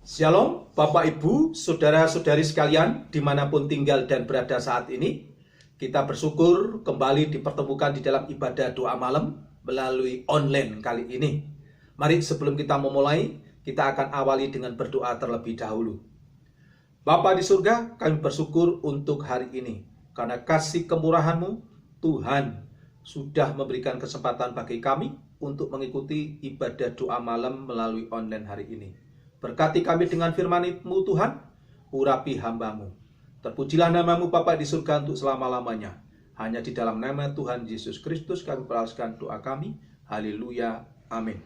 Shalom, Bapak Ibu, Saudara-saudari sekalian, dimanapun tinggal dan berada saat ini. Kita bersyukur kembali dipertemukan di dalam ibadah doa malam melalui online kali ini. Mari sebelum kita memulai, kita akan awali dengan berdoa terlebih dahulu. Bapa di surga, kami bersyukur untuk hari ini. Karena kasih kemurahan-Mu, Tuhan sudah memberikan kesempatan bagi kami untuk mengikuti ibadah doa malam melalui online hari ini. Berkati kami dengan firman-Mu Tuhan, urapi hamba-Mu. Terpujilah nama-Mu Bapa di surga untuk selama-lamanya. Hanya di dalam nama Tuhan Yesus Kristus kami peraskan doa kami. Haleluya. Amin.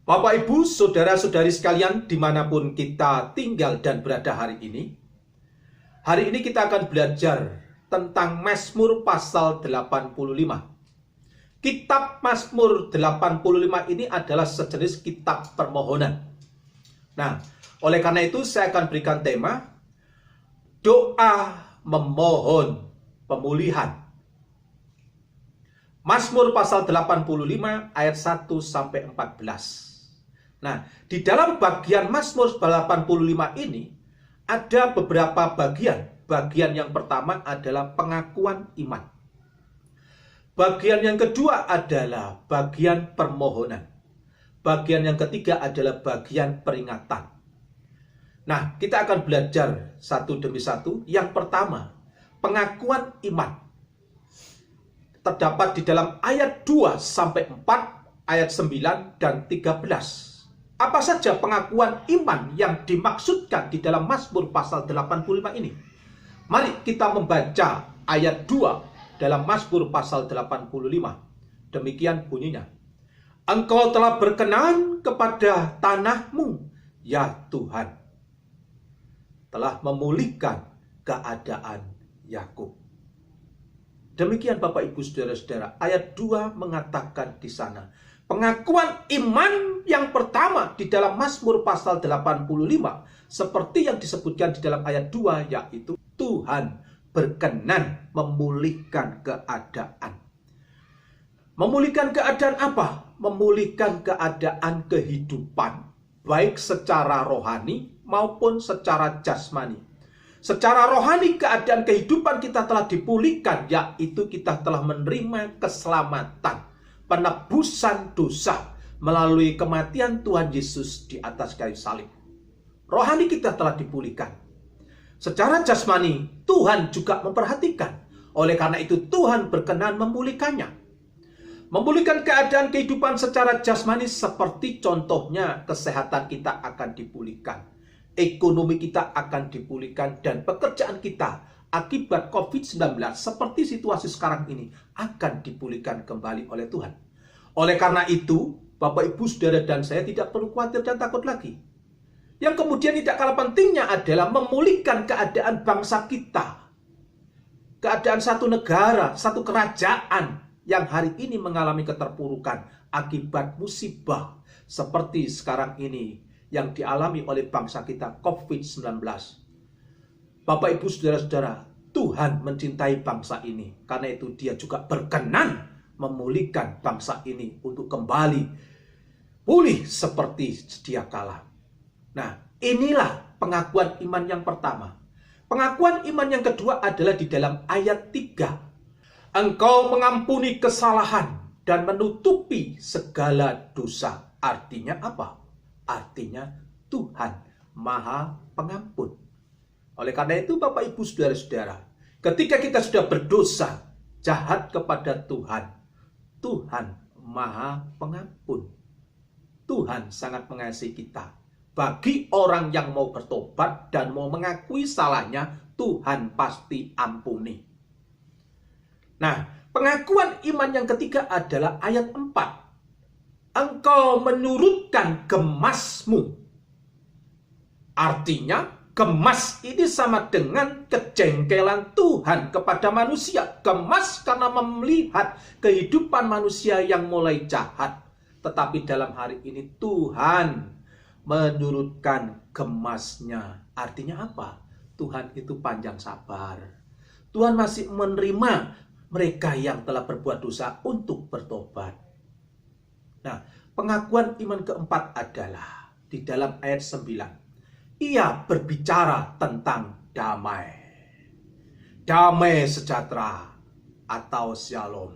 Bapak Ibu, Saudara-saudari sekalian dimanapun kita tinggal dan berada hari ini. Hari ini kita akan belajar tentang Mazmur pasal 85. Kitab Mazmur 85 ini adalah sejenis kitab permohonan. Nah, oleh karena itu saya akan berikan tema doa memohon pemulihan. Mazmur pasal 85 ayat 1 sampai 14. Nah, di dalam bagian Mazmur 85 ini ada beberapa bagian. Bagian yang pertama adalah pengakuan iman. Bagian yang kedua adalah bagian permohonan. Bagian yang ketiga adalah bagian peringatan. Nah, kita akan belajar satu demi satu. Yang pertama, pengakuan iman. Terdapat di dalam ayat 2 sampai 4, ayat 9 dan 13. Apa saja pengakuan iman yang dimaksudkan di dalam Mazmur pasal 85 ini? Mari kita membaca ayat 2 dalam Mazmur pasal 85. Demikian bunyinya. Engkau telah berkenan kepada tanah-Mu, ya Tuhan. Telah memulihkan keadaan Yakub. Demikian Bapak Ibu Saudara-saudara, ayat 2 mengatakan di sana. Pengakuan iman yang pertama di dalam Mazmur pasal 85 seperti yang disebutkan di dalam ayat 2, yaitu Tuhan berkenan memulihkan keadaan. Memulihkan keadaan apa? Memulihkan keadaan kehidupan, baik secara rohani maupun secara jasmani. Secara rohani keadaan kehidupan kita telah dipulihkan, yaitu kita telah menerima keselamatan, penebusan dosa melalui kematian Tuhan Yesus di atas kayu salib. Rohani kita telah dipulihkan. Secara jasmani, Tuhan juga memperhatikan. Oleh karena itu Tuhan berkenan memulihkannya. Memulihkan keadaan kehidupan secara jasmani seperti contohnya kesehatan kita akan dipulihkan. Ekonomi kita akan dipulihkan dan pekerjaan kita akibat COVID-19 seperti situasi sekarang ini akan dipulihkan kembali oleh Tuhan. Oleh karena itu, Bapak Ibu Saudara dan saya tidak perlu khawatir dan takut lagi. Yang kemudian tidak kalah pentingnya adalah memulihkan keadaan bangsa kita. Keadaan satu negara, satu kerajaan yang hari ini mengalami keterpurukan akibat musibah seperti sekarang ini yang dialami oleh bangsa kita, COVID-19. Bapak Ibu Saudara-saudara, Tuhan mencintai bangsa ini. Karena itu Dia juga berkenan memulihkan bangsa ini untuk kembali pulih seperti sedia kala. Nah, inilah pengakuan iman yang pertama. Pengakuan iman yang kedua adalah di dalam ayat 3. Engkau mengampuni kesalahan dan menutupi segala dosa. Artinya apa? Artinya Tuhan Maha Pengampun. Oleh karena itu Bapak Ibu Saudara-saudara, ketika kita sudah berdosa jahat kepada Tuhan, Tuhan Maha Pengampun. Tuhan sangat mengasihi kita. Bagi orang yang mau bertobat dan mau mengakui salahnya, Tuhan pasti ampuni. Nah, pengakuan iman yang ketiga adalah ayat 4. Engkau menurutkan gemas-Mu. Artinya, gemas ini sama dengan kejengkelan Tuhan kepada manusia. Gemas karena melihat kehidupan manusia yang mulai jahat. Tetapi dalam hari ini Tuhan menurutkan gemasnya. Artinya apa? Tuhan itu panjang sabar. Tuhan masih menerima mereka yang telah berbuat dosa untuk bertobat. Nah, pengakuan iman keempat adalah di dalam ayat 9. Ia berbicara tentang damai. Damai sejahtera atau shalom.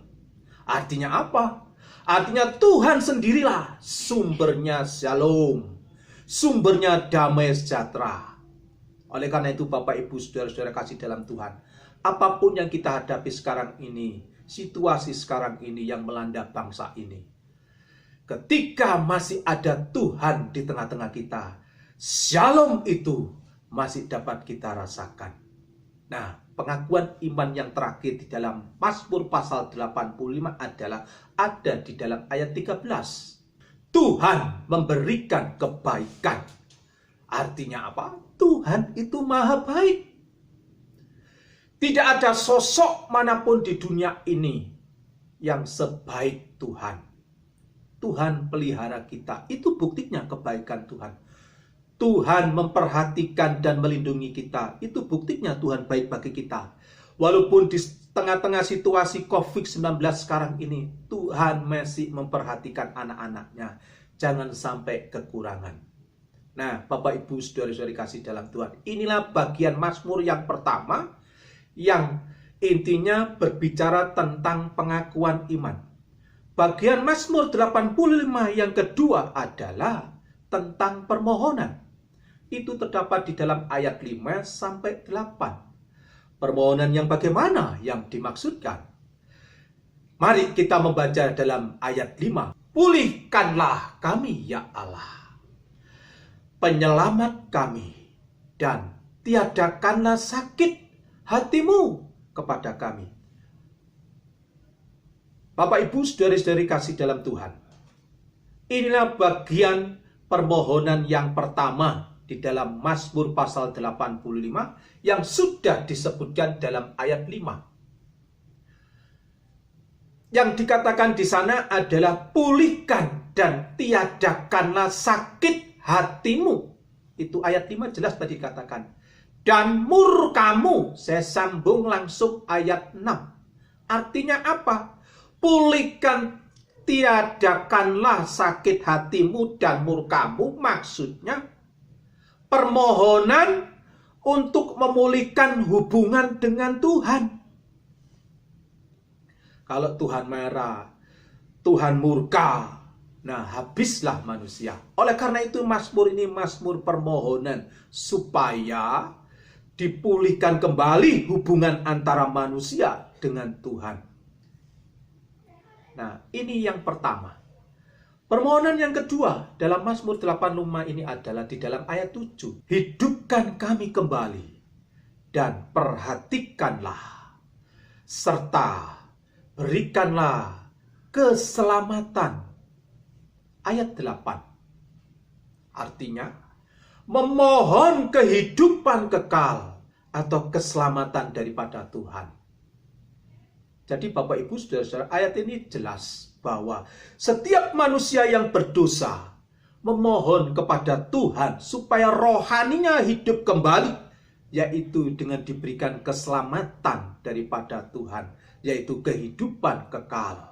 Artinya apa? Artinya Tuhan sendirilah sumbernya shalom, sumbernya damai sejahtera. Oleh karena itu Bapak Ibu Saudara-saudara kasih dalam Tuhan, apapun yang kita hadapi sekarang ini, situasi sekarang ini yang melanda bangsa ini, ketika masih ada Tuhan di tengah-tengah kita, shalom itu masih dapat kita rasakan. Nah, pengakuan iman yang terakhir di dalam Mazmur pasal 85 adalah ada di dalam ayat 13. Tuhan memberikan kebaikan. Artinya apa? Tuhan itu maha baik. Tidak ada sosok manapun di dunia ini yang sebaik Tuhan. Tuhan pelihara kita. Itu buktinya kebaikan Tuhan. Tuhan memperhatikan dan melindungi kita. Itu buktinya Tuhan baik bagi kita. Walaupun di tengah-tengah situasi COVID-19 sekarang ini, Tuhan masih memperhatikan anak-anaknya. Jangan sampai kekurangan. Nah, Bapak Ibu Saudara-saudari kasih dalam Tuhan, inilah bagian Mazmur yang pertama yang intinya berbicara tentang pengakuan iman. Bagian Mazmur 85 yang kedua adalah tentang permohonan. Itu terdapat di dalam ayat 5 sampai 8. Permohonan yang bagaimana yang dimaksudkan? Mari kita membaca dalam ayat 5. Pulihkanlah kami ya Allah, penyelamat kami, dan tiadakanlah sakit hatimu kepada kami. Bapak Ibu Saudara-saudari kasih dalam Tuhan, inilah bagian permohonan yang pertama di dalam Mazmur pasal 85 yang sudah disebutkan dalam ayat 5. Yang dikatakan di sana adalah pulihkan dan tiadakanlah sakit hatimu. Itu ayat 5 jelas tadi dikatakan. Dan murkamu, saya sambung langsung ayat 6. Artinya apa? Pulihkan, tiadakanlah sakit hatimu dan murkamu, maksudnya permohonan untuk memulihkan hubungan dengan Tuhan. Kalau Tuhan marah, Tuhan murka, nah habislah manusia. Oleh karena itu Mazmur ini Mazmur permohonan supaya dipulihkan kembali hubungan antara manusia dengan Tuhan. Nah, ini yang pertama. Permohonan yang kedua dalam Mazmur 85 ini adalah di dalam ayat 7. Hidupkan kami kembali dan perhatikanlah, serta berikanlah keselamatan. Ayat 8. Artinya, memohon kehidupan kekal atau keselamatan daripada Tuhan. Jadi Bapak Ibu Saudara-saudara, ayat ini jelas bahwa setiap manusia yang berdosa memohon kepada Tuhan supaya rohaninya hidup kembali, yaitu dengan diberikan keselamatan daripada Tuhan, yaitu kehidupan kekal.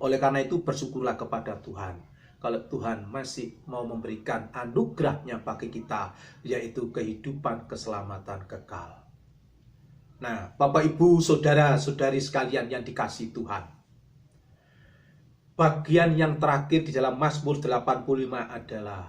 Oleh karena itu bersyukurlah kepada Tuhan kalau Tuhan masih mau memberikan anugerahnya bagi kita, yaitu kehidupan keselamatan kekal. Nah, Bapak Ibu Saudara-saudari sekalian yang dikasihi Tuhan, bagian yang terakhir di dalam Mazmur 85 adalah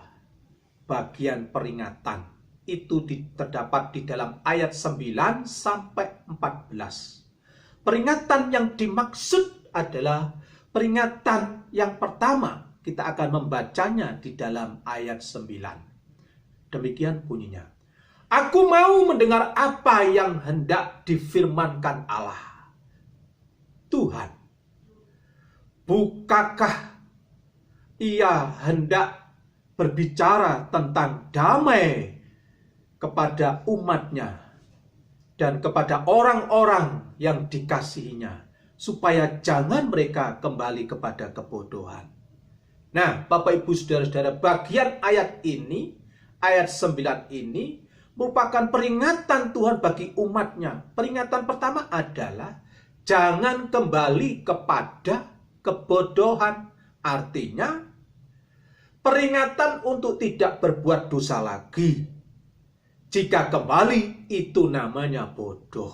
bagian peringatan. Itu terdapat di dalam ayat 9 sampai 14. Peringatan yang dimaksud adalah peringatan yang pertama. Kita akan membacanya di dalam ayat 9. Demikian bunyinya. Aku mau mendengar apa yang hendak difirmankan Allah. Tuhan, bukankah ia hendak berbicara tentang damai kepada umatnya dan kepada orang-orang yang dikasihinya, supaya jangan mereka kembali kepada kebodohan. Nah, Bapak Ibu Saudara-saudara, bagian ayat ini, ayat 9 ini merupakan peringatan Tuhan bagi umatnya. Peringatan pertama adalah jangan kembali kepada kebodohan. Artinya, peringatan untuk tidak berbuat dosa lagi. Jika kembali, itu namanya bodoh.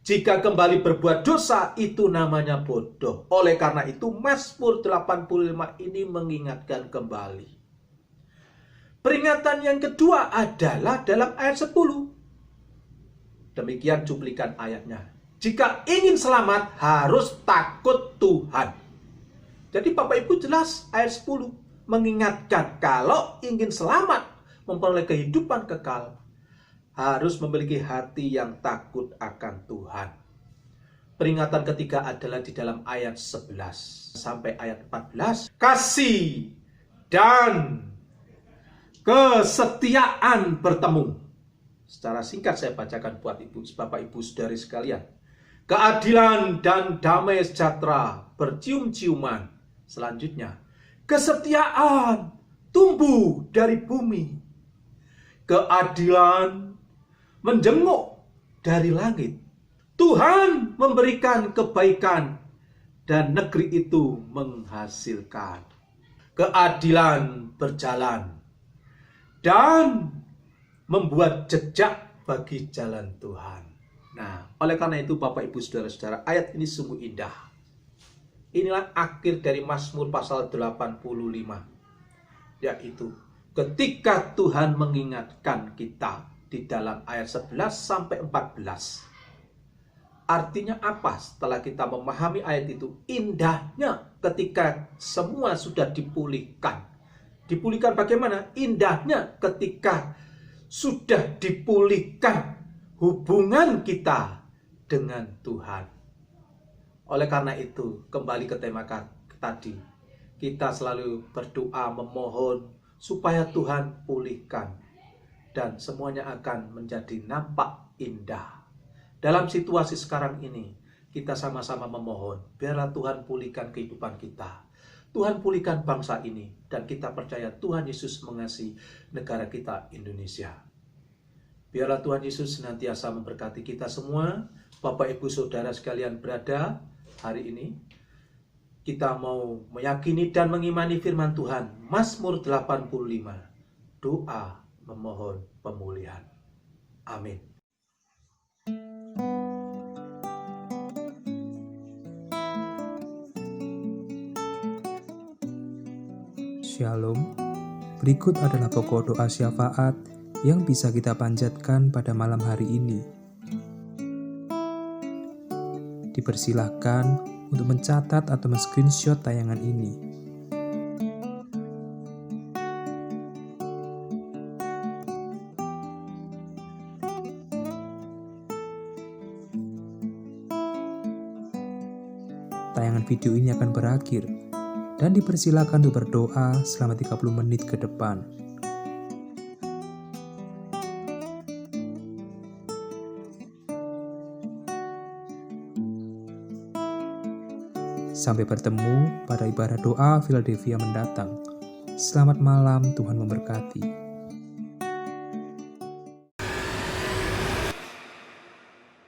Jika kembali berbuat dosa, itu namanya bodoh. Oleh karena itu, Mazmur 85 ini mengingatkan kembali. Peringatan yang kedua adalah dalam ayat 10. Demikian cuplikan ayatnya. Jika ingin selamat, harus takut Tuhan. Jadi Bapak Ibu jelas ayat 10 mengingatkan kalau ingin selamat, memperoleh kehidupan kekal, harus memiliki hati yang takut akan Tuhan. Peringatan ketiga adalah di dalam ayat 11 sampai ayat 14. Kasih dan kesetiaan bertemu. Secara singkat saya bacakan buat Bapak Ibu Saudari sekalian. Keadilan dan damai sejahtera bercium-ciuman. Selanjutnya, kesetiaan tumbuh dari bumi. Keadilan menjenguk dari langit. Tuhan memberikan kebaikan dan negeri itu menghasilkan. Keadilan berjalan dan membuat jejak bagi jalan Tuhan. Nah, oleh karena itu Bapak Ibu Saudara-saudara, ayat ini sungguh indah. Inilah akhir dari Mazmur pasal 85. Yaitu ketika Tuhan mengingatkan kita di dalam ayat 11 sampai 14. Artinya apa setelah kita memahami ayat itu? Indahnya ketika semua sudah dipulihkan. Dipulihkan bagaimana? Indahnya ketika sudah dipulihkan hubungan kita dengan Tuhan. Oleh karena itu, kembali ke tema tadi. Kita selalu berdoa, memohon supaya Tuhan pulihkan. Dan semuanya akan menjadi nampak indah. Dalam situasi sekarang ini, kita sama-sama memohon, biarlah Tuhan pulihkan kehidupan kita. Tuhan pulihkan bangsa ini, dan kita percaya Tuhan Yesus mengasihi negara kita Indonesia. Biarlah Tuhan Yesus senantiasa memberkati kita semua. Bapak Ibu Saudara sekalian berada hari ini, kita mau meyakini dan mengimani firman Tuhan. Mazmur 85, doa memohon pemulihan. Amin. Shalom. Berikut adalah pokok doa syafaat yang bisa kita panjatkan pada malam hari ini. Dipersilahkan untuk mencatat atau men-screenshot tayangan ini. Tayangan video ini akan berakhir dan dipersilakan untuk berdoa selama 30 menit ke depan. Sampai bertemu pada ibadah doa Philadelphia mendatang. Selamat malam, Tuhan memberkati.